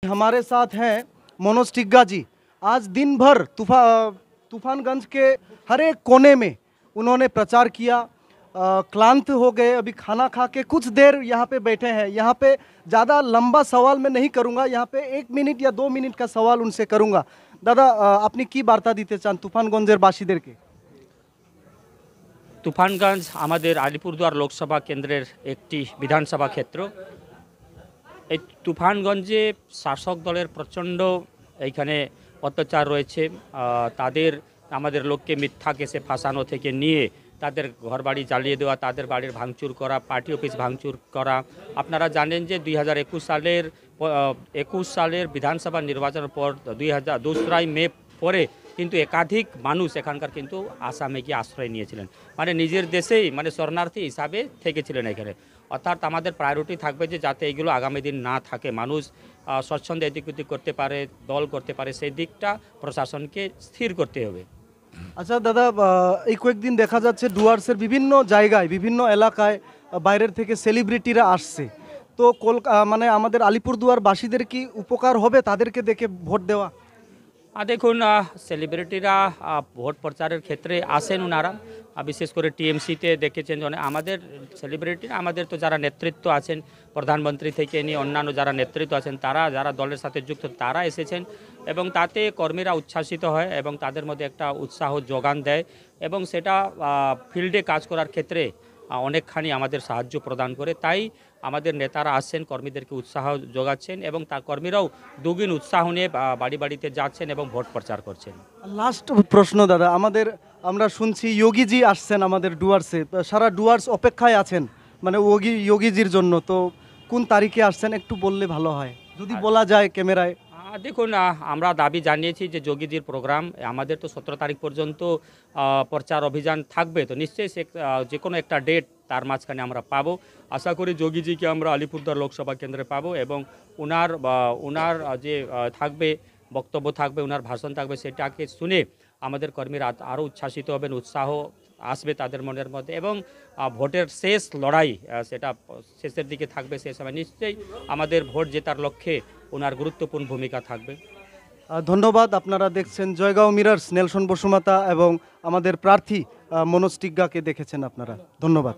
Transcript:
हमारे साथ हैं मनोज टिग्गा जी। आज दिन भर तूफानगंज के हर एक कोने में उन्होंने प्रचार किया। क्लांत हो गए, अभी खाना खा के कुछ देर यहाँ पे बैठे हैं। यहाँ पे ज़्यादा लंबा सवाल मैं नहीं करूँगा, यहाँ पे 1 मिनट या 2 मिनट का सवाल उनसे करूँगा। दादा, আপনি কি বার্তা দিতে চান তুফানগঞ্জের বাসীদেরকে? তুফানগঞ্জ আমাদের আলিপুরদুয়ার লোকসভা কেন্দ্রের একটি বিধানসভা ক্ষেত্র। এই তুফানগঞ্জে শাসক দলের প্রচণ্ড এইখানে অত্যাচার রয়েছে। তাদের আমাদের লোককে মিথ্যা কেসে ফাঁসানো থেকে নিয়ে তাদের ঘরবাড়ি জ্বালিয়ে দেওয়া, তাদের বাড়ির ভাঙচুর করা, পার্টি অফিস ভাঙচুর করা। আপনারা জানেন যে 2021 সালের বিধানসভা নির্বাচনের পর 2রা মে পরে কিন্তু একাধিক মানুষ এখানকার কিন্তু আসামে গিয়ে আশ্রয় নিয়েছিলেন, মানে নিজের দেশেই মানে শরণার্থী হিসাবে থেকেছিলেন এখানে। অর্থাৎ আমাদের প্রায়োরিটি থাকবে যে যাতে এগুলো আগামী দিন না থাকে, মানুষ স্বচ্ছন্দে এদিক ওদিক করতে পারে, দল করতে পারে, সেই দিকটা প্রশাসনকে স্থির করতে হবে। আচ্ছা দাদা, এই কয়েকদিন দেখা যাচ্ছে ডুয়ার্সের বিভিন্ন জায়গায় বিভিন্ন এলাকায় বাইরের থেকে সেলিব্রিটিরা আসছে। তো মানে আমাদের আলিপুরদুয়ার বাসীদের কি উপকার হবে তাদেরকে দেখে ভোট দেওয়া? দেখুন, সেলিব্রিটিরা ভোট প্রচারের ক্ষেত্রে আসেন ওনারা, বিশেষ করে টিএমসিতে দেখেছেন আমাদের সেলিব্রিটিরা, আমাদের তো যারা নেতৃত্ব আছেন প্রধানমন্ত্রী থেকে নিয়ে অন্যান্য যারা নেতৃত্ব আছেন, তারা যারা দলের সাথে যুক্ত তারা এসেছেন এবং তাতে কর্মীরা উচ্ছ্বাসিত হয় এবং তাদের মধ্যে একটা উৎসাহ যোগান দেয় এবং সেটা ফিল্ডে কাজ করার ক্ষেত্রে অনেকখানি আমাদের সাহায্য প্রদান করে। তাই আমাদের নেতারা আসছেন, কর্মীদেরকে উৎসাহ যোগাচ্ছেন এবং তার কর্মীরাও দুগুণ উৎসাহ নিয়ে বাড়ি বাড়িতে যাচ্ছেন এবং ভোট প্রচার করছেন। লাস্ট প্রশ্ন দাদা, আমরা শুনছি যোগীজি আসছেন আমাদের ডুয়ার্সে, সারা ডুয়ার্স অপেক্ষায় আছেন মানে যোগীজির জন্য। তো কোন তারিখে আসছেন একটু বললে ভালো হয়, যদি বলা যায় ক্যামেরায়। দেখুন, আমরা দাবি জানিয়েছি যে যোগীজির প্রোগ্রাম আমাদের তো 17 তারিখ পর্যন্ত প্রচার অভিযান থাকবে, তো নিশ্চয়ই যে কোনো একটা ডেট তার মাঝখানে আমরা পাবো। আশা করি যোগীজিকে আমরা আলিপুরদুয়ার লোকসভা কেন্দ্রে পাবো এবং ওনার যে থাকবে বক্তব্য থাকবে, ওনার ভাষণ থাকবে, সেটাকে শুনে আমাদের কর্মীরা আরও উচ্ছ্বাসিত হবেন, উৎসাহ আসবে তাদের মনের মধ্যে এবং ভোটের শেষ লড়াই সেটা শেষের দিকে থাকবে। সেই সময় নিশ্চয়ই আমাদের ভোট জেতার লক্ষ্যে ওনার গুরুত্বপূর্ণ ভূমিকা থাকবে। ধন্যবাদ। আপনারা দেখছেন জয়গাঁও মিরর্স, নেলসন বসুমাতা এবং আমাদের প্রার্থী মনোজ টিগ্গাকে দেখেছেন আপনারা। ধন্যবাদ।